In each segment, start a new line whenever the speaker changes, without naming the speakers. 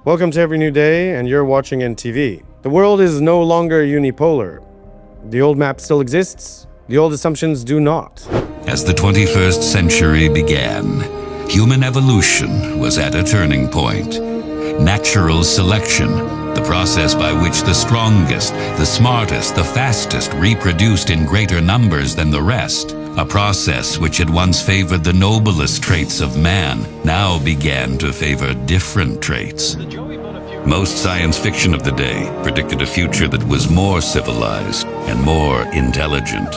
Welcome to Every New Day, and you're watching ENDtv. The world is no longer unipolar. The old map still exists. The old assumptions do not.
As the 21st century began, human evolution was at a turning point. Natural selection, the process by which the strongest, the smartest, the fastest reproduced in greater numbers than the rest, a process which had once favored the noblest traits of man, now began to favor different traits. Most science fiction of the day predicted a future that was more civilized and more intelligent.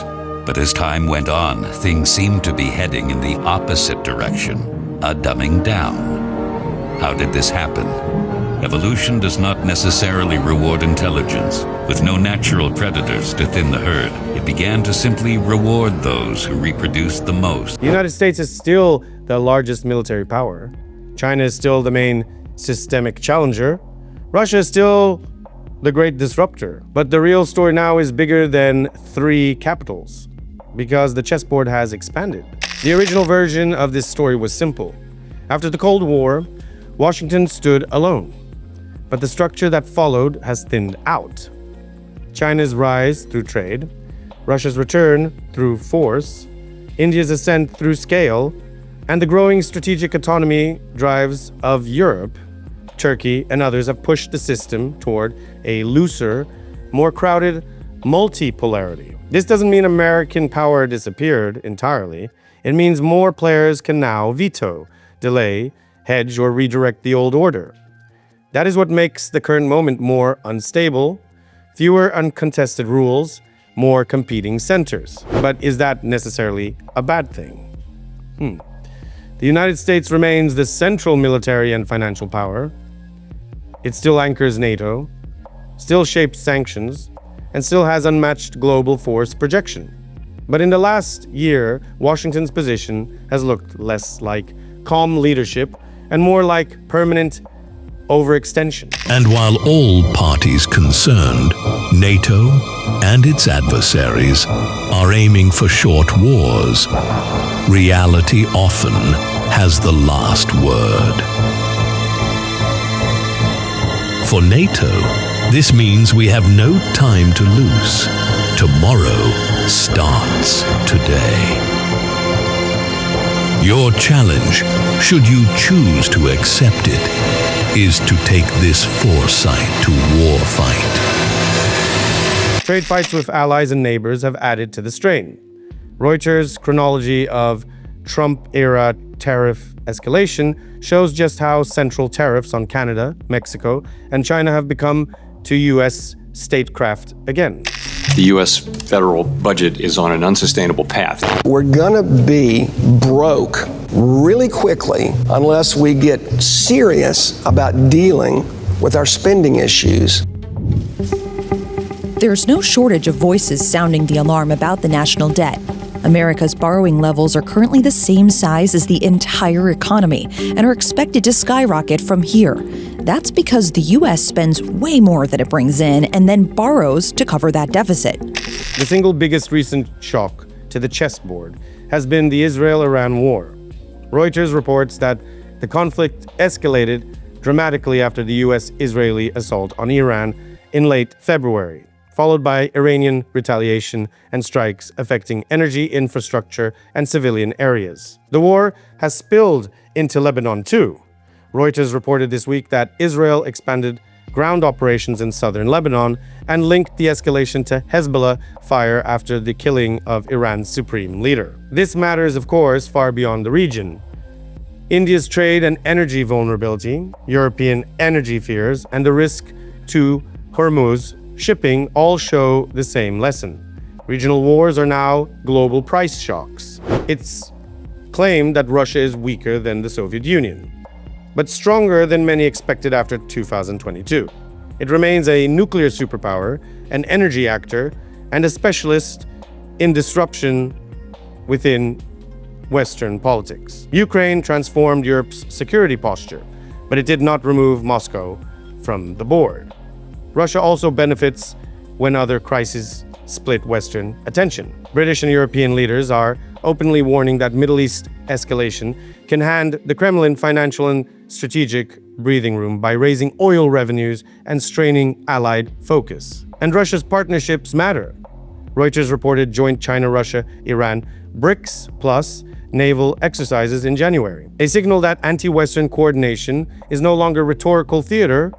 But as time went on, things seemed to be heading in the opposite direction, a dumbing down. How did this happen? Evolution does not necessarily reward intelligence. With no natural predators to thin the herd, it began to simply reward those who reproduced the most.
The United States is still the largest military power. China is still the main systemic challenger. Russia is still the great disruptor. But the real story now is bigger than 3 capitals, because the chessboard has expanded. The original version of this story was simple. After the Cold War, Washington stood alone. But the structure that followed has thinned out. China's rise through trade, Russia's return through force, India's ascent through scale, and the growing strategic autonomy drives of Europe, Turkey, and others have pushed the system toward a looser, more crowded multipolarity. This doesn't mean American power disappeared entirely. It means more players can now veto, delay, hedge, or redirect the old order. That is what makes the current moment more unstable, fewer uncontested rules, more competing centers. But is that necessarily a bad thing? The United States remains the central military and financial power. It still anchors NATO, still shapes sanctions, and still has unmatched global force projection. But in the last year, Washington's position has looked less like calm leadership and more like permanent overextension.
And while all parties concerned, NATO and its adversaries are aiming for short wars, reality often has the last word. For NATO, this means we have no time to lose. Tomorrow starts today. Your challenge, should you choose to accept it, is to take this foresight to war fight.
Trade fights with allies and neighbors have added to the strain. Reuters' chronology of Trump-era tariff escalation shows just how central tariffs on Canada, Mexico, and China have become to U.S. statecraft again.
The U.S. federal budget is on an unsustainable path.
We're gonna be broke really quickly unless we get serious about dealing with our spending issues.
There's no shortage of voices sounding the alarm about the national debt. America's borrowing levels are currently the same size as the entire economy and are expected to skyrocket from here. That's because the U.S. spends way more than it brings in and then borrows to cover that deficit.
The single biggest recent shock to the chessboard has been the Israel-Iran war. Reuters reports that the conflict escalated dramatically after the U.S.-Israeli assault on Iran in late February, followed by Iranian retaliation and strikes affecting energy infrastructure and civilian areas. The war has spilled into Lebanon too. Reuters reported this week that Israel expanded ground operations in southern Lebanon and linked the escalation to Hezbollah fire after the killing of Iran's supreme leader. This matters, of course, far beyond the region. India's trade and energy vulnerability, European energy fears, and the risk to Hormuz shipping all show the same lesson. Regional wars are now global price shocks. It's claimed that Russia is weaker than the Soviet Union, but stronger than many expected after 2022. It remains a nuclear superpower, an energy actor, and a specialist in disruption within Western politics. Ukraine transformed Europe's security posture, but it did not remove Moscow from the board. Russia also benefits when other crises split Western attention. British and European leaders are openly warning that Middle East escalation can hand the Kremlin financial and strategic breathing room by raising oil revenues and straining allied focus. And Russia's partnerships matter. Reuters reported joint China-Russia-Iran BRICS plus naval exercises in January, a signal that anti-Western coordination is no longer rhetorical theater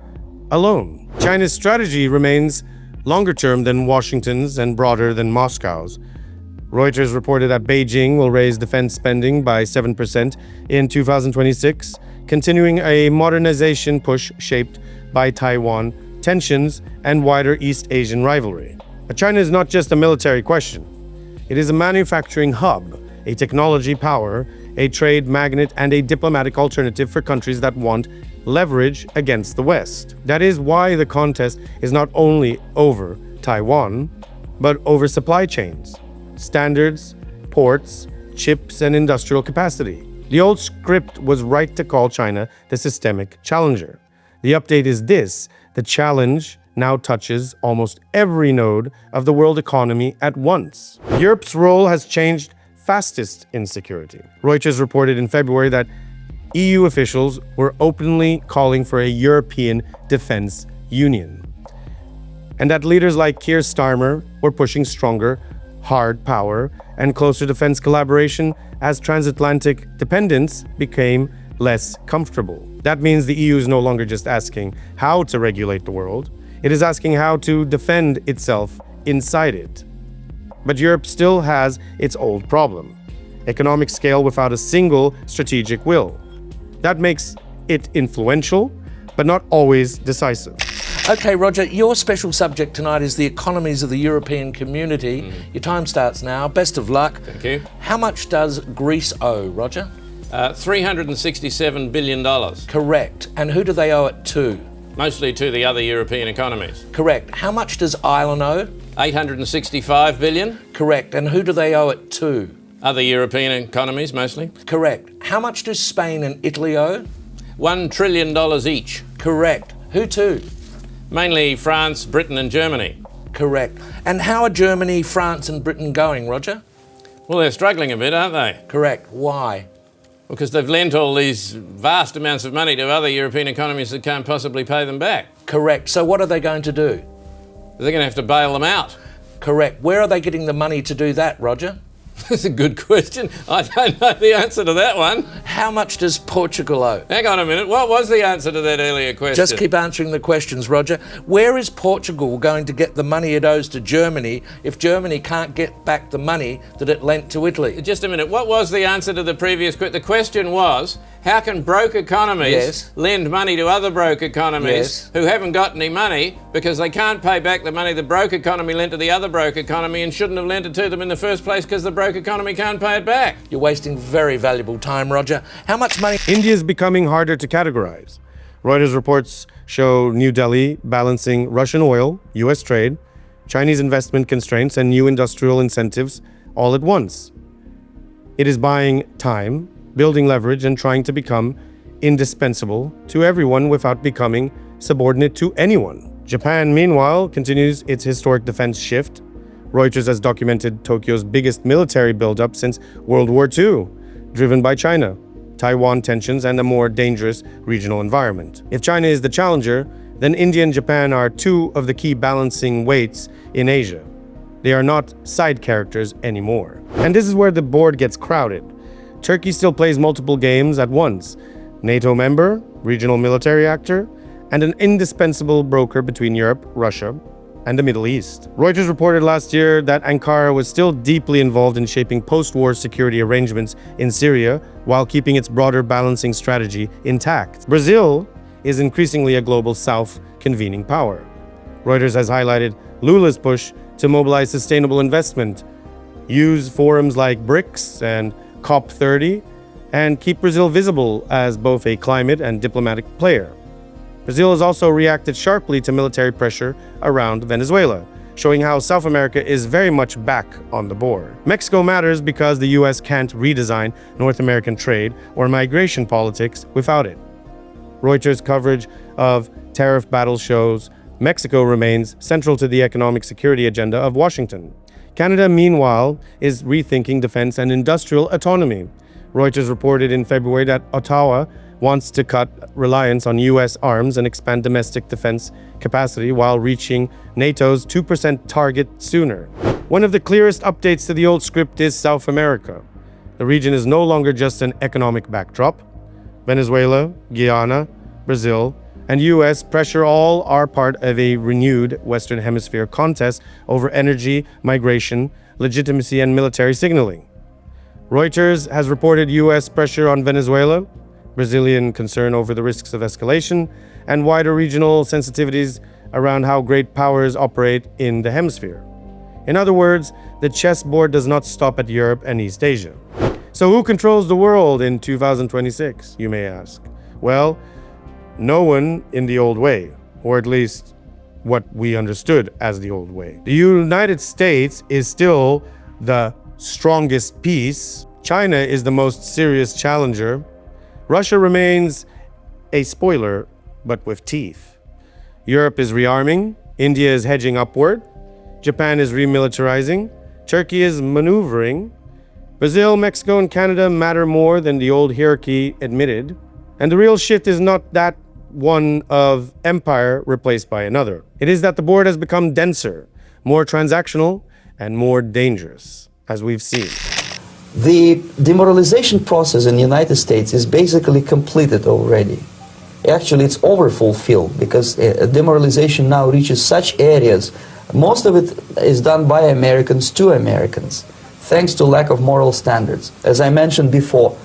alone. China's strategy remains longer term than Washington's and broader than Moscow's. Reuters reported that Beijing will raise defense spending by 7% in 2026, continuing a modernization push shaped by Taiwan tensions and wider East Asian rivalry. But China is not just a military question. It is a manufacturing hub, a technology power, a trade magnet, and a diplomatic alternative for countries that want leverage against the West. That is why the contest is not only over Taiwan, but over supply chains, standards, ports, chips, and industrial capacity. The old script was right to call China the systemic challenger. The update is this: the challenge now touches almost every node of the world economy at once. Europe's role has changed fastest in security. Reuters reported in February that EU officials were openly calling for a European defense union, and that leaders like Keir Starmer were pushing stronger, hard power and closer defense collaboration as transatlantic dependence became less comfortable. That means the EU is no longer just asking how to regulate the world, it is asking how to defend itself inside it. But Europe still has its old problem: economic scale without a single strategic will. That makes it influential, but not always decisive.
Okay, Roger, your special subject tonight is the economies of the European community. Your time starts now. Best of luck.
Thank you.
How much does Greece owe, Roger?
$367 billion.
Correct. And who do they owe it to?
Mostly to the other European economies.
Correct. How much does Ireland owe?
$865 billion.
Correct. And who do they owe it to?
Other European economies, mostly.
Correct. How much do Spain and Italy owe?
$1 trillion each.
Correct. Who to?
Mainly France, Britain and Germany.
Correct. And how are Germany, France and Britain going, Roger?
Well, they're struggling a bit, aren't they?
Correct. Why?
Because they've lent all these vast amounts of money to other European economies that can't possibly pay them back.
Correct. So what are they going to do?
They're going to have to bail them out.
Correct. Where are they getting the money to do that, Roger?
That's a good question. I don't know the answer to that one.
How much does Portugal owe?
Hang on a minute. What was the answer to that earlier question?
Just keep answering the questions, Roger. Where is Portugal going to get the money it owes to Germany if Germany can't get back the money that it lent to Italy?
Just a minute. What was the answer to the previous question? The question was, how can broke economies lend money to other broke economies who haven't got any money because they can't pay back the money the broke economy lent to the other broke economy and shouldn't have lent it to them in the first place because the broke economy can't pay it back?
You're wasting very valuable time, Roger. How much money?
India is becoming harder to categorize. Reuters reports show New Delhi balancing Russian oil, US trade, Chinese investment constraints, and new industrial incentives all at once. It is buying time, building leverage, and trying to become indispensable to everyone without becoming subordinate to anyone. Japan, meanwhile, continues its historic defense shift. Reuters has documented Tokyo's biggest military buildup since World War II, driven by China, Taiwan tensions, and a more dangerous regional environment. If China is the challenger, then India and Japan are two of the key balancing weights in Asia. They are not side characters anymore. And this is where the board gets crowded. Turkey still plays multiple games at once: NATO member, regional military actor, and an indispensable broker between Europe, Russia, and the Middle East. Reuters reported last year that Ankara was still deeply involved in shaping post-war security arrangements in Syria while keeping its broader balancing strategy intact. Brazil is increasingly a global South convening power. Reuters has highlighted Lula's push to mobilize sustainable investment, use forums like BRICS and COP30, and keep Brazil visible as both a climate and diplomatic player. Brazil has also reacted sharply to military pressure around Venezuela, showing how South America is very much back on the board. Mexico matters because the US can't redesign North American trade or migration politics without it. Reuters' coverage of tariff battles shows Mexico remains central to the economic security agenda of Washington. Canada, meanwhile, is rethinking defense and industrial autonomy. Reuters reported in February that Ottawa wants to cut reliance on US arms and expand domestic defense capacity while reaching NATO's 2% target sooner. One of the clearest updates to the old script is South America. The region is no longer just an economic backdrop. Venezuela, Guyana, Brazil, and US pressure all are part of a renewed Western Hemisphere contest over energy, migration, legitimacy, and military signaling. Reuters has reported US pressure on Venezuela, Brazilian concern over the risks of escalation, and wider regional sensitivities around how great powers operate in the hemisphere. In other words, the chessboard does not stop at Europe and East Asia. So who controls the world in 2026, you may ask? Well, no one in the old way, or at least what we understood as the old way. The United States is still the strongest piece. China is the most serious challenger. Russia remains a spoiler, but with teeth. Europe is rearming. India is hedging upward. Japan is remilitarizing. Turkey is maneuvering. Brazil, Mexico, and Canada matter more than the old hierarchy admitted. And the real shift is not that one of empire replaced by another. It is that the board has become denser, more transactional, and more dangerous, as we've seen.
The demoralization process in the United States is basically completed already. Actually, it's overfulfilled because demoralization now reaches such areas. Most of it is done by Americans to Americans, thanks to lack of moral standards. As I mentioned before,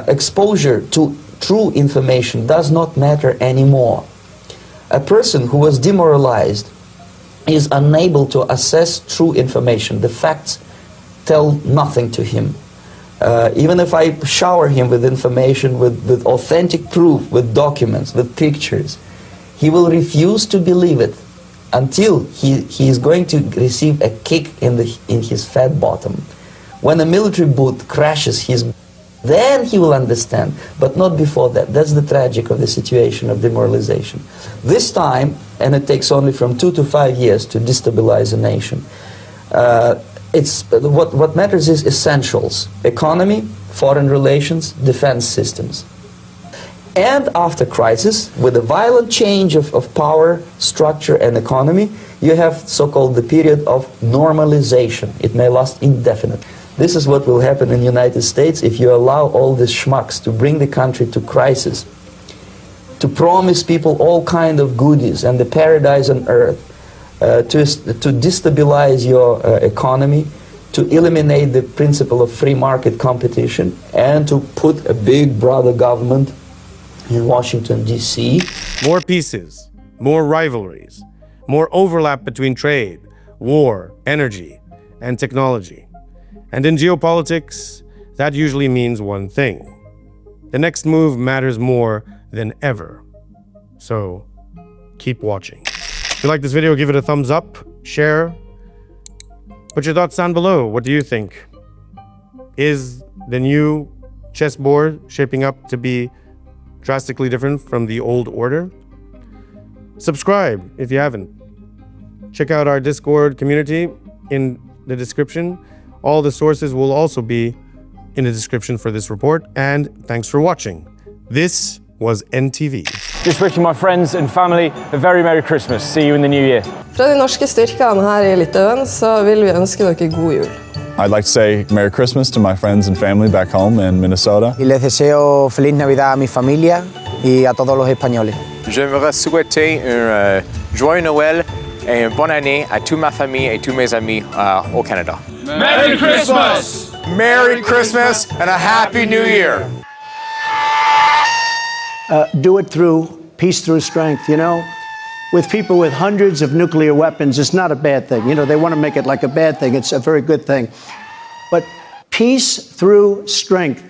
exposure to true information does not matter anymore. A person who was demoralized is unable to assess true information. The facts tell nothing to him. Even if I shower him with information, with authentic proof, with documents, with pictures, he will refuse to believe it until he is going to receive a kick in his fat bottom. When a military boot crashes then he will understand, but not before that. That's the tragic of the situation of demoralization. This time, and it takes only from 2 to 5 years to destabilize a nation, what matters is essentials: economy, foreign relations, defense systems. And after crisis, with a violent change of power, structure, and economy, you have so-called the period of normalization. It may last indefinitely. This is what will happen in the United States if you allow all these schmucks to bring the country to crisis, to promise people all kind of goodies and the paradise on earth, to destabilize your economy, to eliminate the principle of free market competition, and to put a big brother government in Washington, D.C.
More pieces, more rivalries, more overlap between trade, war, energy, and technology. And in geopolitics, that usually means one thing: the next move matters more than ever. So, keep watching. If you like this video, give it a thumbs up, share. Put your thoughts down below. What do you think? Is the new chessboard shaping up to be drastically different from the old order? Subscribe if you haven't. Check out our Discord community in the description. All the sources will also be in the description for this report. And thanks for watching. This was ENDtv.
Just wishing my friends and family a very Merry Christmas. See you in the new year.
Fra de norske styrkene her i Litauen så vil vi ønske dere god jul.
I'd like to say Merry Christmas to my friends and family back home in Minnesota.
Y les deseo feliz Navidad a mi familia y a todos los españoles.
J'aimerais souhaiter un joyeux Noël et une bonne année à toute ma famille et tous mes amis au Canada.
Merry Christmas!
Merry Christmas and a Happy New Year!
Do it through peace through strength, you know? With people with hundreds of nuclear weapons, it's not a bad thing. You know, they want to make it like a bad thing. It's a very good thing. But peace through strength.